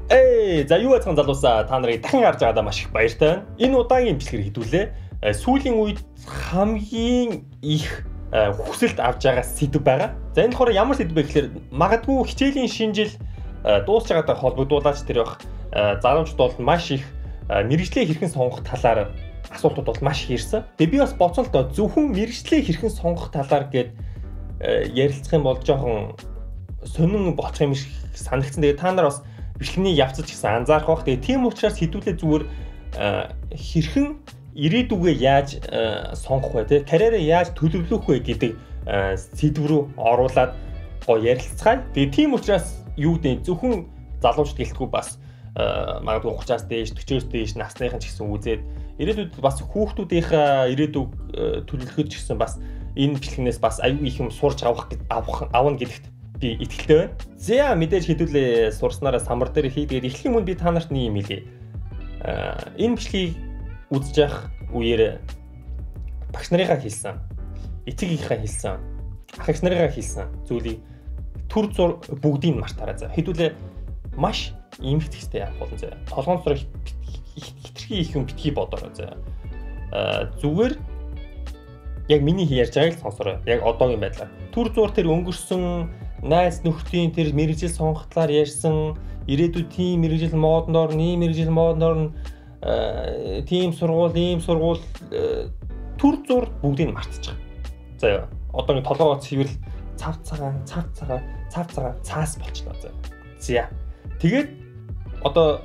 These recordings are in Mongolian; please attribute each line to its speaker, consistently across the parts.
Speaker 1: За юу байцгаан залуусаа та нарыг дахин харж байгаадаа маш их баяртай байна. Энэ удаагийн бичлэгээр хэдүүлээ. Сүүлийн үед хамгийн их хүсэлт авж байгаа сэдв байгаа. За энэ болохоор ямар сэдв бэ гэхээр магадгүй хичээлийн шинэ жил дуусч байгаатай холбогдуулаач тэр бах залуучууд бол маш их мэрэгжлээ хэрхэн сонгох талаар асуултууд бол маш их ирсэн. Тэгээ би бас боцсон л доо зөвхөн мэрэгжлээ хэрхэн сонгох талаар гээд ярилцах юм бол жоохон сонин болчих юм шиг санагдсан. Тэгээ та нар бас бичлэгийн явцад гэсэн анзаарах бах. Тэгээ тийм учраас хэдүүлээ зүгээр хэрхэн ирээдүгөө яаж сонгох вэ те карьераа яаж төлөвлөх вэ гэдэг сэдв рүү оруулаад гоё ярилцгаая. Тэгээ тийм учраас юу гэдэг зөвхөн залуучд гэлтгүй бас магадгүй 30-аас дээш 40-оос дээш насныхан ч гэсэн үзээд ирээдүйд бас хүүхдүүдийнхээ ирээдүг төлөвлөхөд ч гэсэн бас энэ бичлэгнээс бас аюу их юм сурч авна гэдэгт би итгэлтэй байна. За мэдээж хэдүүлээ сурснараа самбар дээр хийгээд эхлэхийн мөн би та нарт нэг юм хэлье. Энэ бичлэгийг үзэж явах үеэр багш нарынхаа хэлсэн, эцэгийнхээ хэлсэн, ах эгч нарынхаа хэлсэн зүйлийг төр зур бүгдийг мартаарай заа. Хэдүүлээ маш эмхтэхтэй явах болно заа. Толгоон зураг хитрхи их юм битгий бодорой заа. Зүгээр яг миний ярьж байгааг сонсорой. Яг одоогийн байдлаар. Төр зур тэр өнгөрсөн найз нөхдийн тэр мэрэгжил сонгох талаар ярьсан, ирээдүйд тийм мэрэгжил модноор, ийм мэрэгжил модноор тийм сургууль, ийм сургууль төр зур бүгдийг мартчих. За одоогийн толгоо цэвэрл цав цагаан цаас болчихлоо заа. За тэгээд одоо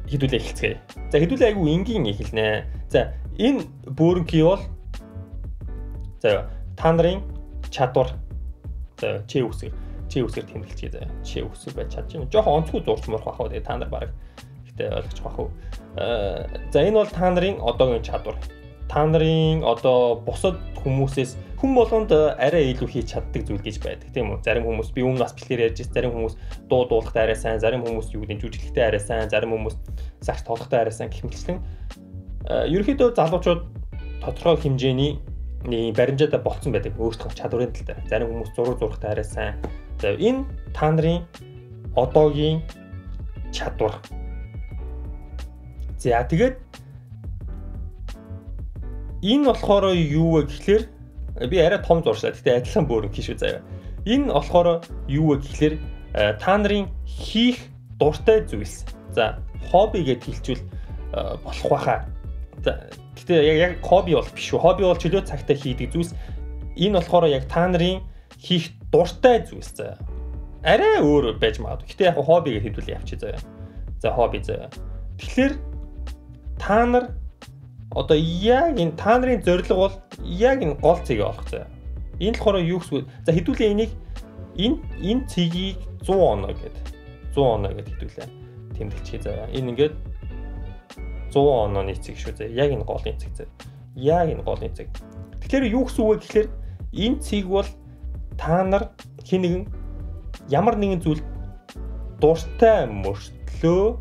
Speaker 1: хэдүүлээ эхэлцгээе. За хэдүүлээ айгүй энгийн эхэлнэ. За энэ бөөрөнкий бол за та нарын чадвар за чи үсгэр тэмдэглэчихье заа. Чи үсгэр байж чадж байна. Жохон онцгүй зурч мурах бах уу. Тэгээ та нар бараг ихтэй ойлгож бах уу. За энэ бол та нарын одоогийн чадвар. Та нарын одоо бусад хүмүүсээс хүн болгонд арай илүү хийж чаддаг зүйл гэж байдаг тийм үү? Зарим хүмүүс би өмнө бас бэлгээр ярьж байсан, зарим хүмүүс дуу дуулахтай арай сайн, зарим хүмүүс юу гэдэг жүжиглэхтэй арай сайн, зарим хүмүүс сагс тоглохтой арай сайн гэх мэтчлэн ерөнхийдөө залуучууд тодорхой хэмжээний баримжаатай болцсон байдаг өөрсдөө чадварын тал дээр. Зарим хүмүүс зураг зурхтай арай сайн. За энэ та нарын одоогийн чадвар. За тэгээд энэ болохоор юу вэ гэхлээр би арай том зуршлаа. Гэтэ адилхан бөөрөнкий шүү заяа. Энэ болохоор юу вэ гэхлээр та нарын хийх дуртай зүйлс. За хобби гэд хэлчихвэл болох байхаа. За гэтэ яг хобби бол биш шүү. Хобби бол чөлөө цагтаа хийдэг зүйлс. Энэ болохоор яг та нарын хийх дуртай зүйлс заяа. Арай өөр байж магадгүй. Гэтэ яг хобби гэд хэлвэл явчих заяа. За хобби заяа. Тэгэхээр та нар одоо яг энэ та нарын зорилго бол яг энэ гол цэгийг олох заяа. Энэ болохоор юу гэсэн. За хэдүүлээ энийг энэ цэгийг 100 оноо гэдэг. 100 оноо гэдэг хэдүүлээ. Тэмдэглэчихье заяа. Энэ ингээд 100 онооны цэг шүү заяа. Яг энэ голын цэг заяа. Яг энэ голын цэг. Тэгэхээр юу гэсэн үг вэ гэхээр энэ цэг бол та нар хэн нэгэн ямар нэгэн зүйл дуртай мөртлөө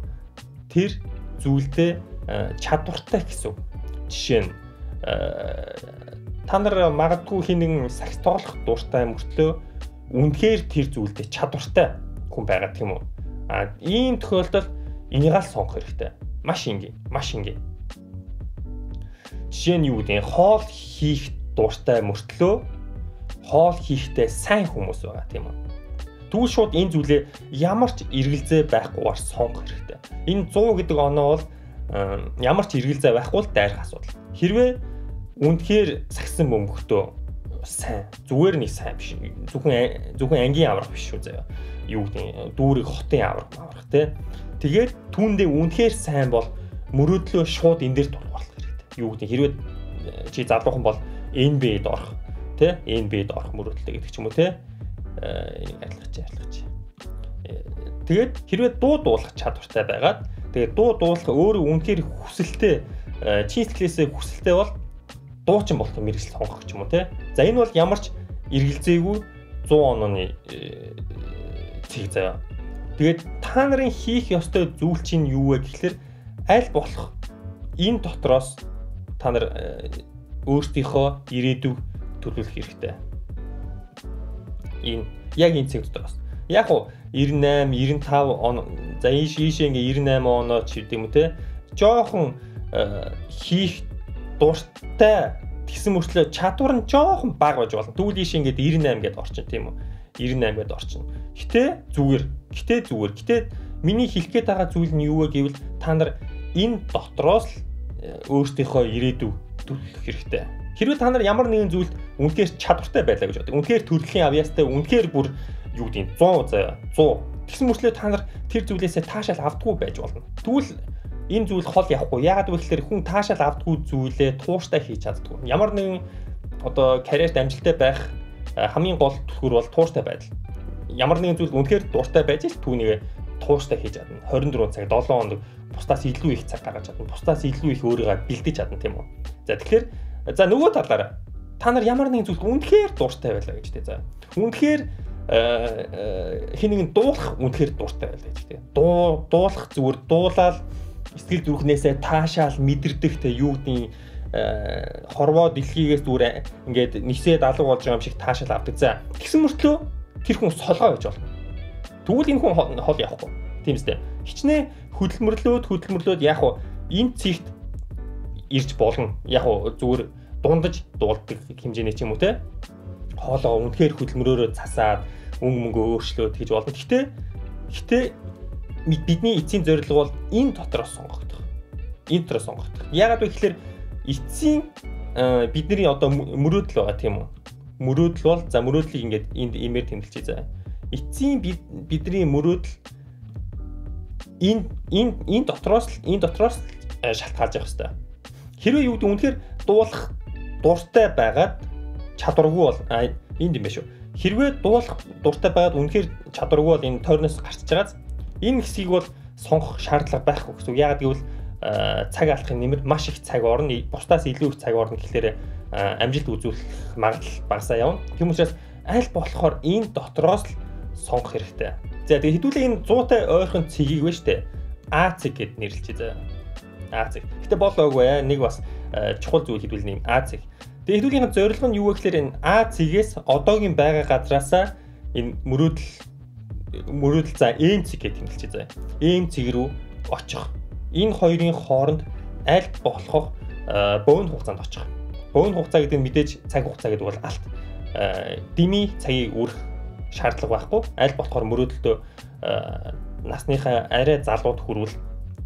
Speaker 1: тэр зүйлдээ чадвартай гэсэн үг. Жишээ нь та нар магадгүй хэн нэгэн сакс тоглох дуртай мөртлөө үнэхээр тэр зүйлдээ чадвартай хүн байгаа тийм үү? Ийм тохиолдолд энийгээ сонгох хэрэгтэй. Маш энгийн. Жишээ нь юу гэдэг нь хоол хийх дуртай мөртлөө хоол хийхдээ сайн хүмүүс байгаа тийм үү? Тэгвэл шууд энэ зүйлээ ямар ч эргэлзээ байхгүйгээр сонгох хэрэгтэй. Энэ 100 гэдэг оноо бол ямар ч эргэлзээ байхгүй л дайрах асуудал. Хэрвээ үнэхээр сагсан бөмбөгтөө сайн, зүгээр нэг сайн биш. Зөвхөн ангийн аврах биш шүү заяа. Юу гэдэг дүүрэг хотын аврах тий. Тэгээд түүндээ үнэхээр сайн бол мөрөөдлөө шууд энэ дээр дургуулах хэрэгтэй. Юу гэдэг хэрвээ чи залуухан бол NBA-д орох тий. NBA-д орох мөрөөдөлтэй гэдэг ч юм уу тий. Энийг арилгаж. Тэгээд хэрвээ дуу дуулах чадвартай байгаад тэгээд дуу дуулах өөрөө үнэхээр хүсэлтэй чин сэтгэлээсээ хүсэлтэй бол дуучин болох мэргэжил сонгох ч юм уу те. За энэ бол ямар ч эргэлзээгүй 100 онооны цэг заяа. Тэгээд та нарын хийх ёстой зүйл чинь юу вэ гэхэлэр аль болох энэ дотроос та нар өөрсдийнхөө ирээдүг төлөвлөх хэрэгтэй. Энэ яг энэ цэг дотроос. Яг уу 98, 95 он за ийшээ ингээ 98 оноо ч гэдэг юм те. Жоохон хийх дуртай тэгсэн мөртлөө чадвар нь жоохон бага байж болно. Тэгвэл ийшээ ингээд 98 гэдээ орчин тийм үү? 98 гэдээ орчин. Гэтэ зүгээр. Гэтэ миний хэлэх гээд байгаа зүйл нь юу вэ гэвэл та нар энэ дотроос л өөрсдийнхөө ирээдүй төлөх хэрэгтэй. Хэрвээ та нар ямар нэгэн зүйлд үнэхээр чадвартай байлаа гэж боддог. Үнэхээр төрөлхийн авьяастай, үнэхээр бүр юу гэдэг 100 тэгсэн мөртлөө та нар тэр зүйлээсээ таашаал авдаггүй байж болно. Тэгвэл энэ зүйл хол явахгүй. Яагаад вэ гэхээр хүн таашаал авдаггүй зүйлээ тууштай хийж чаддаггүй. Ямар нэгэн одоо карьерт амжилттай байх хамгийн гол түлхүүр бол тууштай байдал. Ямар нэгэн зүйл үнэхээр дуртай байж л түүнийг тууштай хийж чадна. 24 цаг 7 хоног бусдаас илүү их цаг гаргаж чадна. Бусдаас илүү их өөрийгөө бэлдэж чадна тийм үү. За тэгэхээр нөгөө талаараа та нар ямар нэгэн зүйлд үнэхээр дуртай байлаа гэж тийм. За үнэхээр хин нэгэн дуулах үнэхээр дуртай байлаа гэж тийм. Дуулах зүгээр дуулаад сэтгэл зүрхнээсээ таашаал мэдэрдэх те юу гэдгийг хорвоо дэлхийгээс зүгээр ингээд нисээд алга болж байгаа юм шиг таашаал авдаг. За тэгсэн мөртлөө тэр хүн солгоо байж болно. Тэгвэл энэ хүн хол явахгүй. Тийм үстэй. Хичнээн хөдөлмөрлөөд яг уу энэ цэгт ирж болно. Яг уу зүгээр дундаж дуулдаг хэмжээний ч юм уу те. Хоолоо үнэхээр хөдөлмөрөөрөө засаад мөнгө өөрчлөөд гэж болно. Гэтэ бидний эцсийн зорилго бол энэ дотроос сонгогдох. Яагаад вэ гэхээр эцсийн бидний одоо мөрөөдөл байгаа тийм үү? Мөрөөдөл бол за мөрөөдлийг ингээд энд имээр тэмдэглэе заа. Эцсийн бидний мөрөөдөл энэ дотроос шалтгаалж явах хэрэгтэй. Хэрвээ юу гэдэг үнэхээр дуулах дуртай байгаад чадваргүй бол энд юм байна шүү. Хэрвээ дуулах дуртай байгаад үнэхээр чадваргүй бол энэ тойрноос гарч чагааз энэ хэсгийг бол сонгох шаардлага байхгүй гэсэн үг. Яагаад гэвэл цаг алдахын нэмэр маш их цаг орно, бусдаас илүү их цаг орно гэхлээр амжилт үзүүлэх магадлал багасаа явна. Тийм учраас аль болохоор энэ дотроос л сонгох хэрэгтэй. За тэгээ хэдүүлээ энэ 100-тай ойрхон цэгийг вэ штэ. А цэг гэд нэрлэлчээ заа. А цэг. Гэтэ болоогүй нэг бас чухал зүйл хэдүүл нэг А цэг. Тэгээ хэдүүлгийн зорилго нь юу вэ гэхээр энэ А цэгээс одоогийн байгаа газраасаа энэ мөрөөдөл за эм цэг гэж тэмдэглэжээ заа. Эм цэг рүү очих. Энэ хоёрын хооронд аль болох бөөн хугацаанд очих. Бөөн хугацаа гэдэг нь мэдээж цаг хугацаа гэдэг бол алт. Дими цагийг үрэх шаардлага байхгүй. Аль болохоор мөрөөдөлтөө насныхаа арай залууд хүрвэл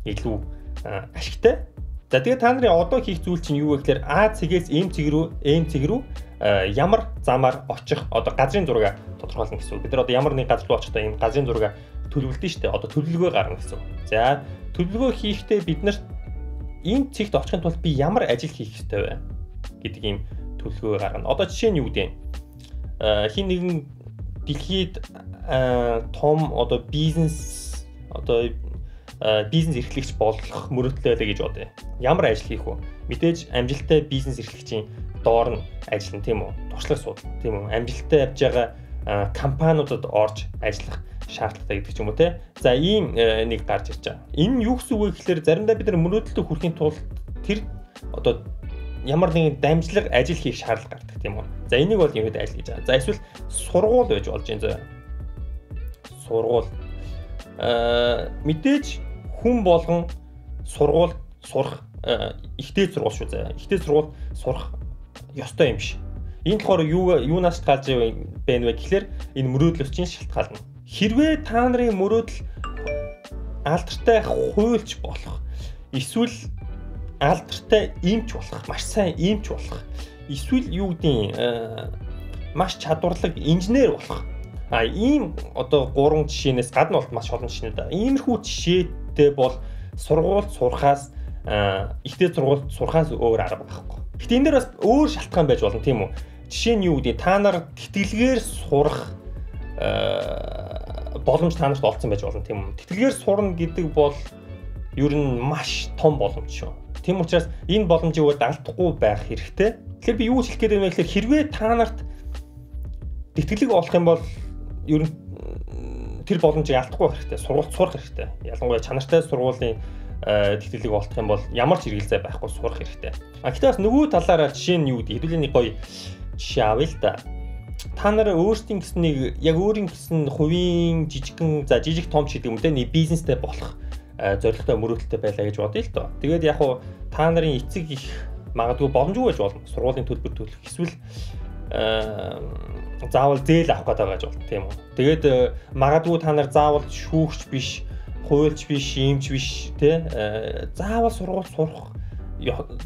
Speaker 1: илүү ашигтай. За тэгээд та нарын одоо хийх зүйл чинь юу вэ гэхээр А цэгээс эм цэг рүү ямар замаар очих одоо газрын зураг тодорхойлно гэсэн үг. Бид нар одоо ямар нэг газар руу очихдаа энэ газрын зураг төлөвлөдөн шүү дээ. Одоо төлөвлөгөө гаргана гэсэн үг. За төлөвлөгөө хийхдээ бид нарт энэ цэгт очихын тулд би ямар ажил хийх ёстой вэ гэдэг ийм төлөвлөгөө гаргана. Одоо жишээ нь юу гэдэг хин нэгэн дэлхийд том одоо бизнес эрхлэгч болох мөрөөдлөө гэж бодъё. Ямар ажил хийх вэ? Мэдээж амжилттай бизнес эрхлэгчийн доор нь ажиллана тийм үү? Туршлага судлах тийм үү? Амжилттай явж байгаа компаниудад орж ажиллах шаардлагатай гэдэг ч юм уу те. За ийм нэг гарч ирж байгаа. Энэ юу гэсэн үг вэ гэхээр заримдаа бид нар мөрөөдөлтөд хүрэхин тулд тэр одоо ямар нэгэн дамжлаг ажил хийх шаардлага гардаг тийм үү? За энийг бол юм хэд ажил гэж байгаа. За эсвэл сургууль байж болж байна заа. Сургууль мэдээж хүн болгон сургууль сурах ихтэй сургууль шүү заа. Ихтэй сургууль сурах ёстой юм биш. Энэ болохоор юунаас шалтгаалж байна вэ гэхээр энэ мөрөөдлөөс чинь шалтгаална. Хэрвээ та нарын мөрөөдөл алдартай хуульч болох эсвэл алдартай эмч болох, маш сайн эмч болох, эсвэл юу гэдэг маш чадварлаг инженер болох. Ийм одоо 3 жишээнээс гадна бол маш олон жишээнүүд байна. Иймэрхүү жишээтэй бол сургууль сурахаас ихтэй сургууль сурахаас өөр арга байхгүй. Гэхдээ энэ дээр бас өөр шалтгаан байж болно тийм үү? Жишээ нь юу гэдэг та нар тэтгэлгээр сурах боломж та нарт олцсон байж болно тийм үү? Тэтгэлгээр сурна гэдэг бол ер нь маш том боломж шүү. Тийм учраас энэ боломжийг алдахгүй байх хэрэгтэй. Тэгэхээр би юу хэлэх гээд байна вэ гэхээр хэрвээ та нарт тэтгэлэг олох юм бол ер нь тэр боломжийг алдахгүй байх хэрэгтэй. Сургууль сурах хэрэгтэй. Ялангуяа чанартай сургуулийн тэтгэлэг олох юм бол ямар ч хэрэгэлзээ байхгүй сурах хэрэгтэй. Гэхдээ бас нөгөө талаараа жишээ нь юу гэдэг хэдүүлээ нэг гоё жишээ авъя л да. та нар өөрсдийн гэсэн нэг яг өөрийн гэсэн хувийн жижиг том ч гэдэг юм те нэг бизнестэй болох зорилготой мөрөөдөлтэй байлаа гэж бодъё л доо. Тэгээд яг хуу та нарын эцэг их магадгүй боломжгүй байж болно. Сургуулийн төлбөр төлөх эсвэл заавал зээл авах гэдэг байж болно тийм үү. Тэгээд магадгүй та нар заавал шүүгч биш, хуульч биш, иймч биш те заавал сургууль сурах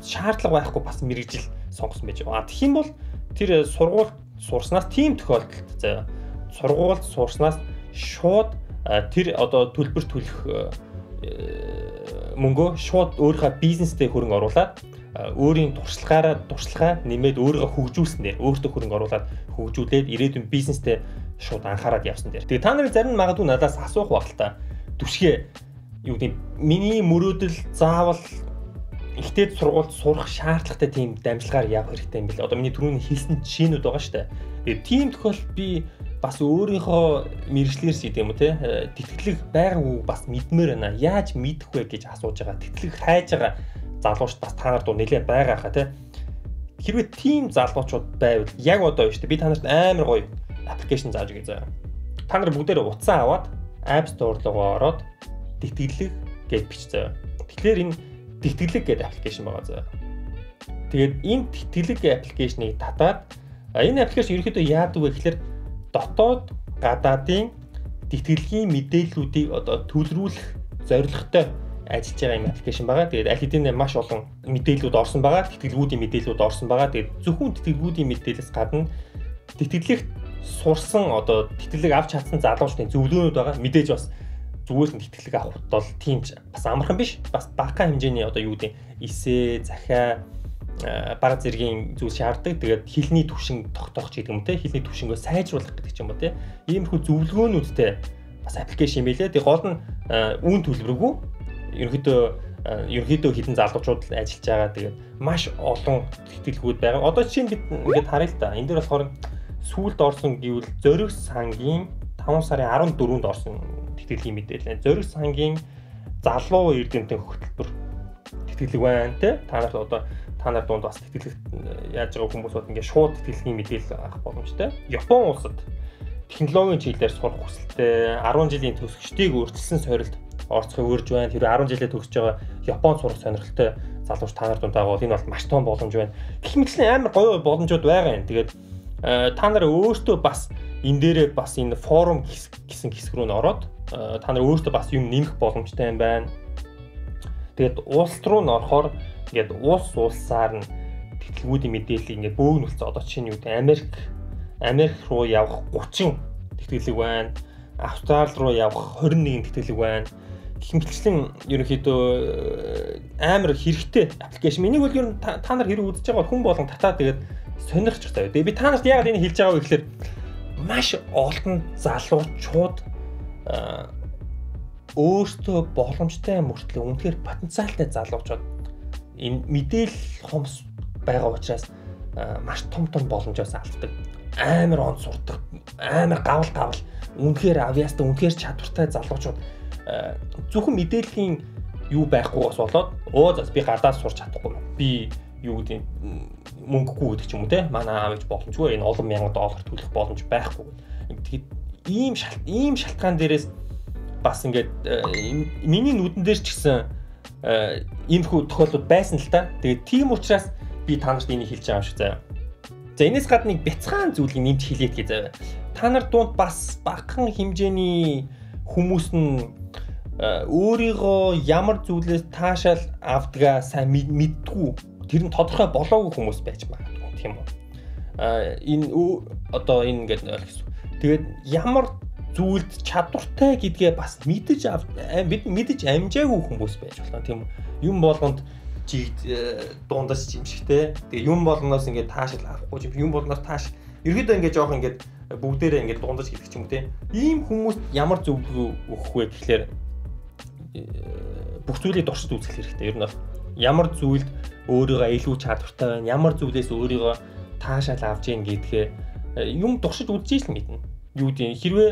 Speaker 1: шаардлага байхгүй бас мэрэгжил сонгосон байж байгаа. Тэгэх юм бол тэр сургууль сурснаас тийм тохиолдолд заяа сургуульд сурснаас шууд тэр одоо төлбөр төлөх мөнгөө шууд өөрийнхөө бизнестэй хөрөнгө оруулаад өөрийн туршлагаа нэмээд өөрийгөө хөгжүүлснээр өөртөө хөрөнгө оруулаад хөгжүүлээд ирээдүйн бизнестэй шууд анхаарал явсан дээр. Тэгээ та нарын зарим магадгүй надаас асуух баг л та. Түшгээ юу гэдэг миний мөрөөдөл заавал ихтэй сургуульд сурах шаардлагатай тийм дамжлагаар явах хэрэгтэй юм бэл. Одоо миний түрүүний хэлсэн жишээнүүд байгаа шүү дээ. Тэгээ тийм тохиолдолд би бас өөрийнхөө мэрэгчлэрс гэдэг юм уу те тэтгэлэг байгаагүй бас мэдмээр байна. Яаж мэдэх вэ гэж асууж байгаа. Тэтгэлэг хайж байгаа залуучууд бас та нарт нэлээд байгаа хаа те. Хэрвээ тийм залуучууд байвал яг одоо шүү дээ би та нарт амар гоё аппликейшн зааж өгье заа. Та нар бүгдээрээ утсаа аваад App Store руу ороод тэтгэлэг гэж бич заа. Тэгэхээр энэ тэтгэлэг гэдэг аппликейшн байгаа заа. Тэгээд энэ тэтгэлэг аппликейшнийг татаад энэ аппликейшн ерөнхийдөө яадаг вэ гэхээр дотоод гадаадын тэтгэлгийн мэдээллүүдийг одоо төлрүүлэх зорилготой ажиллаж байгаа юм аппликейшн байгаа. Тэгээд аль хэдийн маш олон мэдээллүүд орсон байгаа. Тэтгэлгүүдийн мэдээллүүд орсон байгаа. Тэгээд зөвхөн тэтгэлгүүдийн мэдээлэлс гадна тэтгэлэгт сурсан одоо тэтгэлэг авч чадсан залуучдын зөвлөгөөнүүд байгаа. Мэдээж бас зүгээр л тэтгэлэг авах бол тийм ч бас амархан биш. Бас бага хэмжээний одоо юу гэдэг эсэ, захиа, бага зэргийн зүйл шаарддаг. Тэгээд хэлний түвшин тогтоох ч гэдэг юм те. Хэлний түвшингөө сайжруулах гэдэг ч юм уу те. Иймэрхүү зөвлөгөөнүүдтэй бас аппликейшн юм байлээ. Тэгээд гол нь үүн төлбөргүй ерөнхийдөө хідэн залуучууд ажиллаж байгаа. Тэгээд маш олон тэтгэлгүүд байгаа. Одоо чинь бид ингээд харъя л да. Энд дээр болохоор сүүлд орсон гэвэл Зориг сангийн 5 сарын 14-нд орсон тэтгэлгийн мэдээлэл. Зориг сангийн залуу эрдэмтэн хөтөлбөр тэтгэлэг байна те. Та нар дунд бас тэтгэлэг яаж байгаа хүмүүс бод ингээд шууд тэтгэлгийн мэдээлэл авах боломжтой. Япон улсад технологийн чиглэлээр сурах хүсэлтэй 10 жилийн төгсөгчдийг өөрчилсөн сорилт орцохыг урьж байна. Тэр 10 жилээ төгсөж байгаа Японд сурах сонирхолтой залууч та нар дундаа бол энэ бол маш том боломж байна. Гэх мэтлэн амар гоё боломжууд байгаа юм. Тэгээд та нар өөртөө бас энэ дээрээ бас энэ форум гэсэн хэсэг рүү н ороод та нар өөртөө бас юм нэмэх боломжтой юм байна. Тэгээд улс руу н орохоор ингээд улсаар нь тэтгэлгүүдийн мэдээллийг ингээд бөөгнөлцөө одоо чинь юу гэдэг Америк руу явах 30 тэтгэлэг байна. Австрали руу явах 21 тэтгэлэг байна. Гэх мэтчлэн ерөнхийдөө амар хэрэгтэй аппликейшн. Энийг бол ер нь та нар хэрэг үзэж байгаа хүн болгон татаад тэгээд сонирхчих заяа. Тэгээд би та нарт яагаад энийг хэлж байгаа вэ гэхээр маш олон залуучууд өөртөө боломжтой мөртлөө үнэхээр потенциалтай залуучууд энэ мэдээлэл хомс байгаа учраас маш том боломжоос алддаг. Амар он сурдаг, амар гавал үнэхээр авьяастай, үнэхээр чадвартай залуучууд зөвхөн мэдээллийн юу байхгүйгээс болоод би гадаад сурч чадахгүй. Би юу гэдэг мөнгөгүй гэдэг ч юм уу те. Манай аав ээж боломжгүй энэ олон мянган доллар төлөх боломж байхгүй. Тэгээд ийм шалтгаан дээрээс бас ингээд миний нүдэн дээр ч гэсэн иймэрхүү тохиолдол байсан л та. Тэгээд тийм учраас би та нарт энийг хэлж байгаа юм шиг заяа. За энэс гадна нэг бяцхан зүйлийг нэмж хэлээд гээ заяа. Та нар дунд бас багахан хэмжээний хүмүүс нь өөрийгөө ямар зүйлээс таашаал авдгаа сайн мэддэггүй. Тэр нь тодорхой болоогүй хүмүүс байж магадгүй тийм үү. Энэ ингээд ойлгосон. Тэгээд ямар зүйлд чадвартай гэдгээ бас мэдэж амжаагүй хүмүүс байж болно тийм үү. Юм болгонд дундас жимшигтэй. Тэгээ юм болгоноос ингээд таашаал авахгүй юм болгоноос тааш. Ерөөдөө ингээд жоох ингээд бүгдээрээ ингээд дундаж гэдэг ч юм уу тийм. Ийм хүмүүст ямар зөвлөгөө өгөх вэ гэхлээр бүх зүйлийг дуршиж үзэх хэрэгтэй. Ер нь бол ямар зүйлд өөрийгөө илүү чадвартай байна, ямар зүйлээс өөрийгөө таашаал авч ийн гэдгээ юм дуршиж үзэж л мэднэ. Юу гэдэг хэрвээ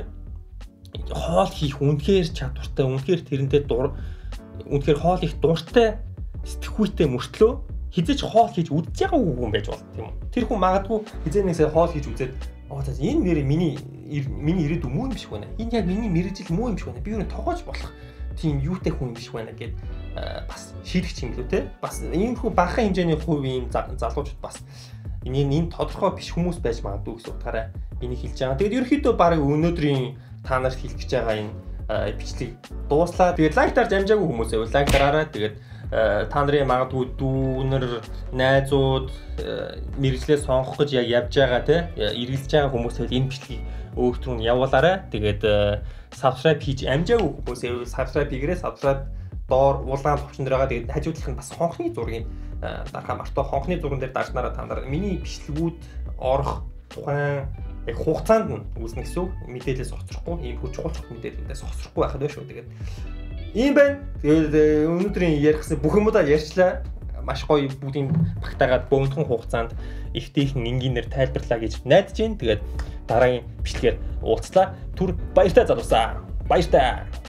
Speaker 1: хоол хийх үнэхээр чадвартай, үнэхээр тэрэндээ үнэхээр хоол их дуртай сэтгхүйтэй мөртлөө хизээч хоол хийж үдчихэж байгаагүй хүн байж болно тийм үү. Тэр хүн магадгүй хизээ нэгсээ хоол хийж үзээд За энэ нэр миний ирээдүй муу юм биш байна. Энэ яг миний мэрэгжил муу юм биш байна. Би юу тоогооч болох тийм юутай хүн юм биш байна гэд бас шийдэх юм лүү те. Бас иймэрхүү бага хэмжээний хувийн залуучууд бас энэ тодорхой биш хүмүүс байж магадгүй гэсэн утгаараа энийг хэлж байгаа. Тэгээд ерөөхдөө баг өнөөдрийн та нарт хэлэх гэж байгаа энэ бичлэг дууслаа. Тэгээд лайк дарж амжаагүй хүмүүс байвал лайк дараарай. Тэгээд та нарын магадгүй дүүнэр, найзууд мэрэгчлээ сонгох гэж яг явж байгаа те эргэлзэж байгаа хүмүүс байвал энэ бичлэгийг өөртөө нь явуулаарай. Тэгээд subscribe хийж амжаагүй хүмүүс байвал subscribe хийгээрэй. Subscribe доор улаан товчон дээр байгаа. Тэгээд хажуудлах нь бас хонхны зургийг дарахаа мартаа. Хонхны зурган дээр дарснараа та нар миний бичлэгүүд орох тухайн яг хугацаанд нь үүснэ гэсэн мэдээлэлээс хоцрохгүй, ийм хүч чухал мэдээлэлээс хоцрохгүй байхад байна шүү. Тэгээд ийм байна. Тэгээд өнөөдрийн ярихсан бүх юмудаа ярьчлаа. Маш гоё бүгдийн багтаагаад бөөнтгөн хугацаанд ихтэйхэн энгийнээр тайлбарлаа гэж найдаж байна. Тэгээд дараагийн бичлэгээр уулзлаа. Түр баяртай залуусаа. Баяртай.